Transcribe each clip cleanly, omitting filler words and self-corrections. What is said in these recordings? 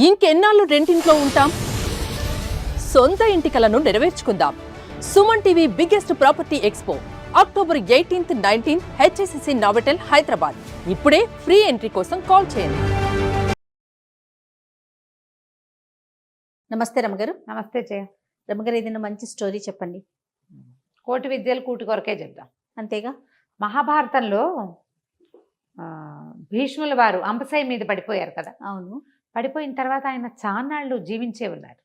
ఇంకెన్నాళ్ళు రెంటింట్లో ఉంటాం? సొంత ఇంటి కలను నెరవేర్చుకుందాం. Suman TV biggest property expo October 18th, 19th HSCC Novotel Hyderabad. ఇప్పుడే ఫ్రీ ఎంట్రీ కోసం కాల్ చేయండి. నమస్తే రమగారు. నమస్తే జయ. రమగారు, ఏదైనా మంచి స్టోరీ చెప్పండి. కోటి విద్యలు కూటి కొరకే చెప్దాం. అంతేగా. మహాభారతంలో భీష్ముల వారు అంబసాయి మీద పడిపోయారు కదా. అవును. పడిపోయిన తర్వాత ఆయన చాన్నాళ్ళు జీవించే ఉన్నారు.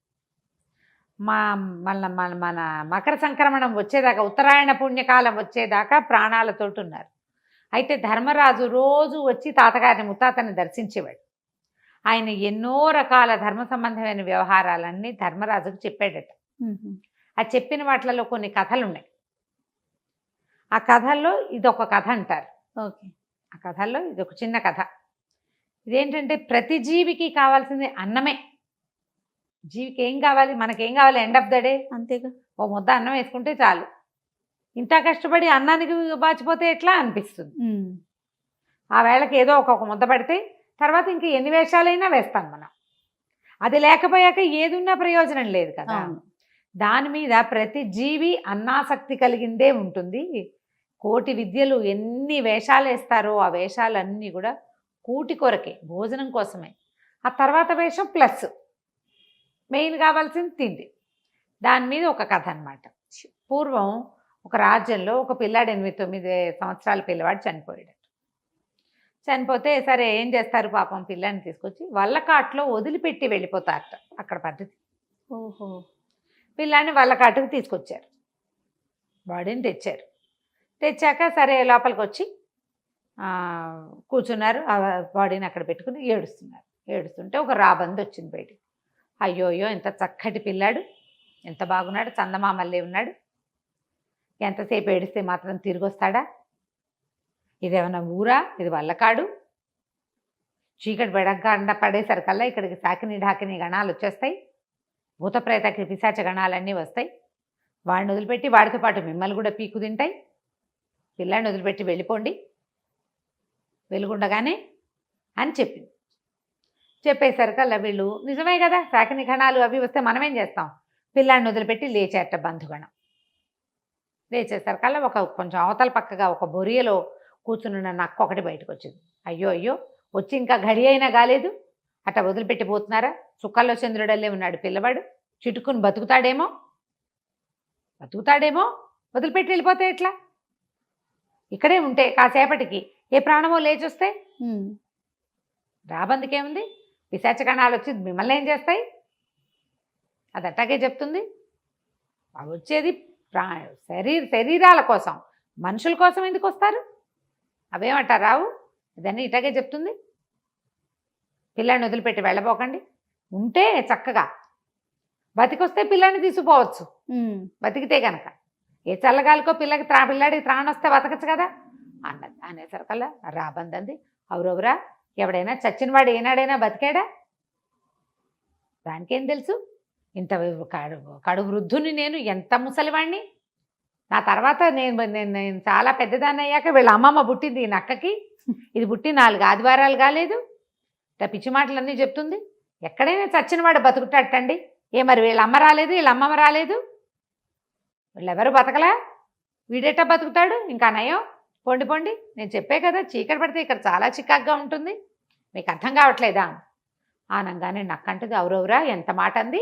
మన మకర సంక్రమణం వచ్చేదాకా, ఉత్తరాయణ పుణ్యకాలం వచ్చేదాకా ప్రాణాలతోటి ఉన్నారు. అయితే ధర్మరాజు రోజు వచ్చి తాతగారిని ముత్తాతని దర్శించేవాడు. ఆయన ఎన్నో రకాల ధర్మ సంబంధమైన వ్యవహారాలన్నీ ధర్మరాజుకు చెప్పాడట. ఆ చెప్పిన వాటిలలో కొన్ని కథలు ఉన్నాయి. ఆ కథల్లో ఇదొక కథ అంటారు. ఓకే. ఆ కథల్లో ఇదొక చిన్న కథ. ఇదేంటంటే ప్రతి జీవికి కావాల్సింది అన్నమే. జీవికి ఏం కావాలి? మనకేం కావాలి? ఎండ్ ఆఫ్ ద డే అంతేగా. ఓ ముద్ద అన్నం వేసుకుంటే చాలు. ఇంత కష్టపడి అన్నానికి బాచిపోతే ఎట్లా అనిపిస్తుంది. ఆ వేళకి ఏదో ఒక ముద్ద పడితే తర్వాత ఇంక ఎన్ని వేషాలైనా వేస్తాం మనం. అది లేకపోయాక ఏది ఉన్నా ప్రయోజనం లేదు కదా. దాని మీద ప్రతి జీవి అన్నాసక్తి కలిగిందే ఉంటుంది. కోటి విద్యలు ఎన్ని వేషాలు వేస్తారో ఆ వేషాలన్నీ కూడా కూటి కొరకే, భోజనం కోసమే. ఆ తర్వాత వేషం ప్లస్ మెయిన్ కావాల్సింది తిండి. దాని మీద ఒక కథ అన్నమాట. పూర్వం ఒక రాజ్యంలో ఒక పిల్లాడు 8-9 సంవత్సరాల పిల్లవాడు చనిపోయాడు. చనిపోతే సరే ఏం చేస్తారు పాపం, పిల్లాన్ని తీసుకొచ్చి వల్లకాట్లో వదిలిపెట్టి వెళ్ళిపోతారట. అక్కడ పద్ధతి. ఓహో. పిల్లాన్ని వల్లకాటుకు తీసుకొచ్చారు. బాడీని తెచ్చారు. తెచ్చాక సరే లోపలికి వచ్చి కూర్చున్నారు. ఆ బాడీని అక్కడ పెట్టుకుని ఏడుస్తున్నారు. ఏడుస్తుంటే ఒక రాబంది వచ్చింది బయటికి. అయ్యో అయ్యో, ఎంత చక్కటి పిల్లాడు, ఎంత బాగున్నాడు, చందమామల్లే ఉన్నాడు, ఎంతసేపు ఏడిస్తే మాత్రం తిరిగి వస్తాడా? ఇదేమన్నా ఊరా? ఇది వల్లకాడు. చీకటి బెడగండ పడేసరికల్లా ఇక్కడికి సాకిని ఢాకిని గణాలు వచ్చేస్తాయి. భూతప్రేతకి పిశాచ గణాలన్నీ వస్తాయి. వాడిని వదిలిపెట్టి వాడితో పాటు మిమ్మల్ని కూడా పీకు తింటాయి. పిల్లాడిని వదిలిపెట్టి వెళ్ళిపోండి వెలుగుండగానే అని చెప్పింది. చెప్పేసరికల్లా వీళ్ళు నిజమే కదా, సాకిని గణాలు అవి వస్తే మనమేం చేస్తాం? పిల్లాడిని వదిలిపెట్టి లేచేట బంధుగణం. లేచేసరికల్లా కొంచెం అవతల పక్కగా ఒక బొరియలో కూర్చున్న నక్క ఒకటి బయటకు వచ్చింది. అయ్యో అయ్యో, వచ్చి ఇంకా గడి అయినా కాలేదు, అట్ట వదిలిపెట్టి పోతున్నారా? చుక్కల్లో చంద్రుడల్లే ఉన్నాడు పిల్లవాడు, చిటుకుని బతుకుతాడేమో వదిలిపెట్టి వెళ్ళిపోతే ఎట్లా? ఇక్కడే ఉంటే కాసేపటికి ఏ ప్రాణమో లేచొస్తే రాబందుకేముంది? పిశాచ కణాలు వచ్చి మిమ్మల్ని ఏం చేస్తాయి? అది అట్టాగే చెప్తుంది. అవి వచ్చేది శరీరాల కోసం, మనుషుల కోసం ఎందుకు వస్తారు? అవేమంటారు రావు. ఇదన్నీ ఇటాగే చెప్తుంది. పిల్లాడిని వదిలిపెట్టి వెళ్ళబోకండి. ఉంటే చక్కగా బతికొస్తే పిల్లాడిని తీసుకుపోవచ్చు, బతికితే కనుక. ఏ చల్లగాలికో పిల్లాడికి త్రాణ వస్తే బతకచ్చు కదా అన్నది. అనేసరికల్లా రాబందంది, అవురవురా, ఎవడైనా చచ్చినవాడు ఏనాడైనా బతికాడా? దానికేం తెలుసు? ఇంత కడు వృద్ధుని నేను, ఎంత ముసలివాణ్ణి. నా తర్వాత నేను చాలా పెద్దదాన్ని అయ్యాక వీళ్ళ అమ్మమ్మ పుట్టింది ఈ నక్కకి. ఇది పుట్టి 4 ఆదివారాలు కాలేదు. పిచ్చి మాటలన్నీ చెప్తుంది. ఎక్కడైనా చచ్చినవాడు బతుకుతాడటండి. మరి వీళ్ళ అమ్మ రాలేదు, వీళ్ళ అమ్మమ్మ రాలేదు, వీళ్ళెవరు బతకలా, వీడెట్టా బతుకుతాడు? ఇంకా నయం, పొండి పొండి. నేను చెప్పే కదా, చీకటి పడితే ఇక్కడ చాలా చికాగ్గా ఉంటుంది, మీకు అర్థం కావట్లేదా అనగానే నక్కంటది, అవురవురా, ఎంత మాట అంది.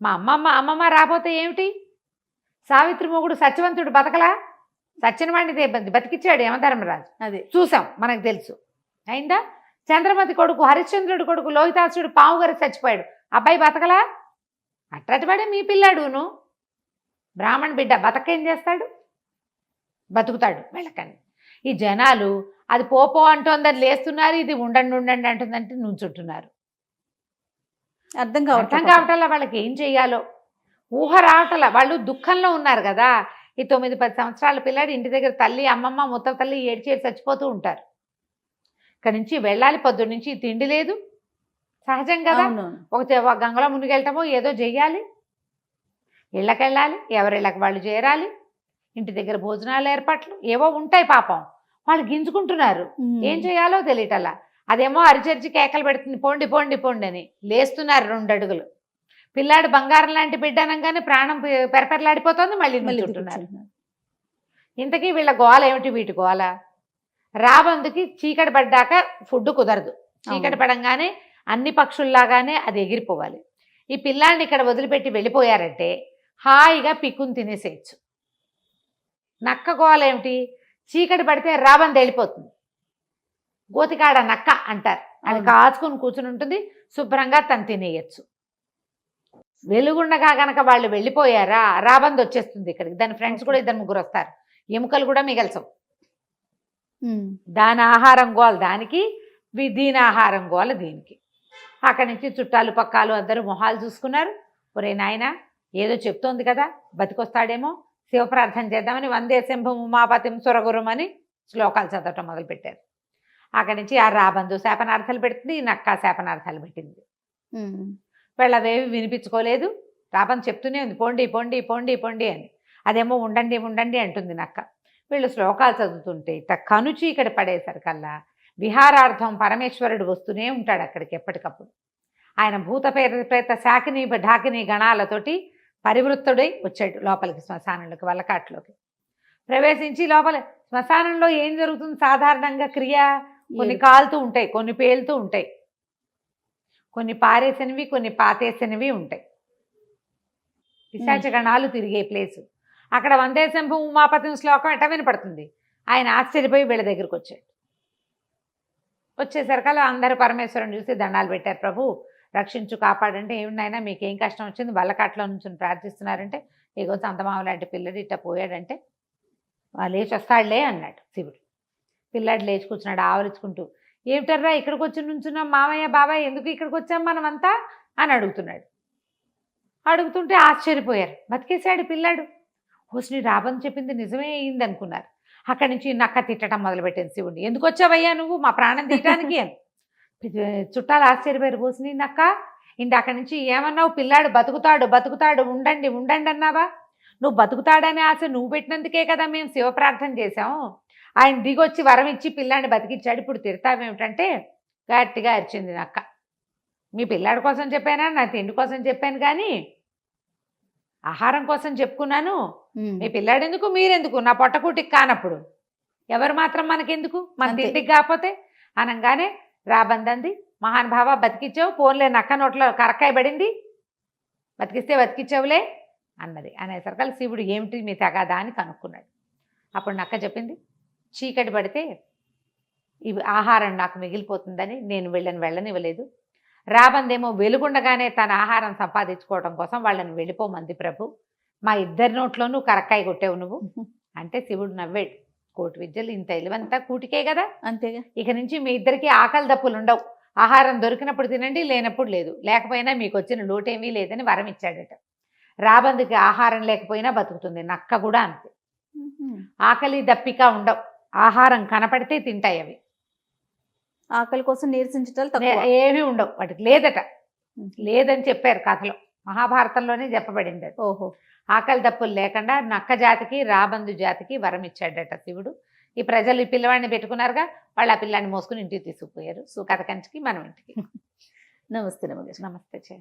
మా అమ్మమ్మ రాపోతే ఏమిటి? సావిత్రి మొగుడు సత్యవంతుడు బతకలా? సత్యనవాడిని బతికిచ్చాడు యమధర్మరాజు. అదే చూసాం, మనకు తెలుసు. అయిందా? చంద్రమతి కొడుకు హరిశ్చంద్రుడి కొడుకు లోహితాసుడు పాము గారి చచ్చిపోయాడు, అబ్బాయి బతకలా? అట్రటివాడే మీ పిల్లాడును. బ్రాహ్మణ బిడ్డ బతకేం చేస్తాడు? బతుకుతాడు వెళ్ళకండి. ఈ జనాలు అది పోపో అంటోందని లేస్తున్నారు, ఇది ఉండండి అంటుందంటే నుంచుంటున్నారు. అర్థం కావటంలా వాళ్ళకి ఏం చెయ్యాలో ఊహ రావటంలా. వాళ్ళు దుఃఖంలో ఉన్నారు కదా. ఈ 9-10 సంవత్సరాల పిల్లాడు ఇంటి దగ్గర తల్లి, అమ్మమ్మ, ముత్త తల్లి ఏడ్చి చచ్చిపోతూ ఉంటారు. ఇక్కడి నుంచి వెళ్ళాలి, పొద్దున్న నుంచి తిండి లేదు, సహజం కదా. ఒక గంగలో మునిగెళ్ళటమో ఏదో చెయ్యాలి, ఇళ్ళకెళ్ళాలి, ఎవరిళ్ళకి వాళ్ళు చేరాలి, ఇంటి దగ్గర భోజనాలు ఏర్పాట్లు ఏవో ఉంటాయి. పాపం వాళ్ళు గింజుకుంటున్నారు, ఏం చేయాలో తెలియటల్లా. అదేమో అరిచరిచి కేకలు పెడుతుంది, పోండి పోండి పోండి అని. లేస్తున్నారు 2 అడుగులు. పిల్లాడు బంగారం లాంటి బిడ్డ అనగానే ప్రాణం పెరపెరలాడిపోతుంది, మళ్ళీ నుంచుంటున్నారు. ఇంతకీ వీళ్ళ గోల ఏమిటి? వీటి గోల రాబందుకి చీకటి పడ్డాక ఫుడ్ కుదరదు. చీకటి పడంగానే అన్ని పక్షుల్లాగానే అది ఎగిరిపోవాలి. ఈ పిల్లాడిని ఇక్కడ వదిలిపెట్టి వెళ్ళిపోయారంటే హాయిగా పిక్కుని తినేసేయచ్చు. నక్క గోల ఏమిటి? చీకటి పడితే రాబంది వెళ్ళిపోతుంది. గోతికాడ నక్క అంటారు. అది కాచుకుని కూర్చుని ఉంటుంది, శుభ్రంగా తను తినేయచ్చు. వెలుగుండగా గనక వాళ్ళు వెళ్ళిపోయారా రాబంది వచ్చేస్తుంది ఇక్కడికి. దాని ఫ్రెండ్స్ కూడా 2-3 వస్తారు. ఎముకలు కూడా మిగల్చవు. దాని ఆహారం గోల దానికి, దీని ఆహారం గోల దీనికి. అక్కడి నుంచి చుట్టాలు పక్కాలు అందరూ మొహాలు చూసుకున్నారు. ఒరే నాయన ఏదో చెప్తోంది కదా, బతికొస్తాడేమో, శివప్రార్థన చేద్దామని వందే శంభం ఉమాపతిం సురగురం అని శ్లోకాలు చదవటం మొదలుపెట్టారు. అక్కడి నుంచి ఆ రాబందు శాపనార్థాలు పెడుతుంది, ఈ నక్క శాపనార్థాలు పెట్టింది. వీళ్ళవేవి వినిపించుకోలేదు. రాబందు చెప్తూనే ఉంది, పోండి పోండి పోండి పోండి అని. అదేమో ఉండండి ఉండండి అంటుంది నక్క. వీళ్ళు శ్లోకాలు చదువుతుంటే కనుచి ఇక్కడ పడేసరికల్లా విహారార్థం పరమేశ్వరుడు వస్తూనే ఉంటాడు అక్కడికి ఎప్పటికప్పుడు. ఆయన భూత ప్రేత శాకిని ఢాకిని గణాలతోటి పరివృత్తుడై వచ్చాడు లోపలికి, శ్మశానంలోకి, వల్లకాట్లోకి ప్రవేశించి. లోపల శ్మశానంలో ఏం జరుగుతుంది సాధారణంగా క్రియ? కొన్ని కాలుతూ ఉంటాయి, కొన్ని పేలుతూ ఉంటాయి, కొన్ని పారేసినవి, కొన్ని పాతేసినవి ఉంటాయి. పిశాచ గణాలు తిరిగే ప్లేసు. అక్కడ వందే శంభం ఉమాపతిం శ్లోకం ఎట్లా వినపడుతుంది. ఆయన ఆశ్చర్యపోయి వీళ్ళ దగ్గరికి వచ్చాడు. వచ్చేసరికల్లా అందరూ పరమేశ్వరుని చూసి దండాలు పెట్టారు. ప్రభు రక్షించు, కాపాడంటే, ఏమినైనా మీకేం కష్టం వచ్చింది? వల్లకాట్లో నుంచి ప్రార్థిస్తున్నారంటే, ఏగో చందమామ లాంటి పిల్లడు ఇట్లా పోయాడంటే లేచి వస్తాడులే అన్నాడు శివుడు. పిల్లాడు లేచి కూర్చున్నాడు ఆవరించుకుంటూ. ఏమిటర్రా ఇక్కడికి వచ్చి నుంచున్నాం, మామయ్య బాబాయ్ ఎందుకు ఇక్కడికి వచ్చాం మనమంతా అని అడుగుతున్నాడు. అడుగుతుంటే ఆశ్చర్యపోయారు. బతికేశాడు పిల్లాడు. హోస్ని రాబని చెప్పింది నిజమే అయింది అనుకున్నారు. అక్కడి నుంచి నక్క తిట్టడం మొదలుపెట్టింది శివుడిని. ఎందుకు వచ్చావయ్యా నువ్వు మా ప్రాణం తీయటానికి అని. చుట్టాలు ఆశ్చర్యపోయారు. హోస్ని నక్క అక్కడి నుంచి ఏమన్నావు? పిల్లాడు బతుకుతాడు బతుకుతాడు ఉండండి ఉండండి అన్నావా? నువ్వు బతుకుతాడనే ఆశ నువ్వు పెట్టినందుకే కదా మేము శివప్రార్థన చేశాము. ఆయన దిగొచ్చి వరం ఇచ్చి పిల్లాడిని బతికిచ్చాడు, ఇప్పుడు తిడతావేమిటంటే గట్టిగా అరిచింది నక్క. మీ పిల్లాడి కోసం చెప్పానా? నా తిండి కోసం చెప్పాను కానీ ఆహారం కోసం చెప్పుకున్నాను. మీ పిల్లాడు ఎందుకు, మీరెందుకు? నా పొట్టకూటికి కానప్పుడు ఎవరు మాత్రం మనకెందుకు, మన తిండికి కాకపోతే అనగానే రాబందంది, మహానుభావ బతికిచ్చావు, పోన్లే నక్క నోట్లో కరక్కాయ పడింది, బతికిస్తే బతికిచ్చావులే అన్నది. అనేసరికల్ శివుడు ఏమిటి మీ తగాదా అని కనుక్కున్నాడు. అప్పుడు నక్క చెప్పింది, చీకటి పడితే ఇవి ఆహారం నాకు మిగిలిపోతుందని నేను వెళ్ళనివ్వలేదు. రాబందేమో వెలుగుండగానే తన ఆహారం సంపాదించుకోవడం కోసం వాళ్ళని వెళ్ళిపోమంది ప్రభు. మా ఇద్దరి నోట్లోనూ కరక్కాయ కొట్టావు నువ్వు అంటే శివుడు నవ్వాడు. 1,000,000 విద్యలు ఇంత ఇలువంతా కూటికే కదా, అంతేగా. ఇక నుంచి మీ ఇద్దరికి ఆకలి దప్పులు ఉండవు, ఆహారం దొరికినప్పుడు తినండి, లేనప్పుడు లేదు, లేకపోయినా మీకు వచ్చిన లోటేమీ లేదని వరం ఇచ్చాడట. రాబందుకి ఆహారం లేకపోయినా బతుకుతుంది, నక్క కూడా అంతే. ఆకలి దప్పిక ఉండవు, ఆహారం కనపడితే తింటాయి అవి. ఆకలి కోసం నీరసించటాలు ఏమీ ఉండవు వాటికి, లేదని చెప్పారు కథలో, మహాభారతంలోనే చెప్పబడింది అది. ఓహో. ఆకలి దప్పులు లేకుండా నక్క జాతికి రాబందు జాతికి వరం ఇచ్చాడట శివుడు. ఈ ప్రజలు ఈ పిల్లవాడిని పెట్టుకున్నారుగా, వాళ్ళు ఆ పిల్లాన్ని మోసుకుని ఇంటికి తీసుకుపోయారు. కథ కంచికి మనం ఇంటికి. నమస్తే నమస్తే. నమస్తే.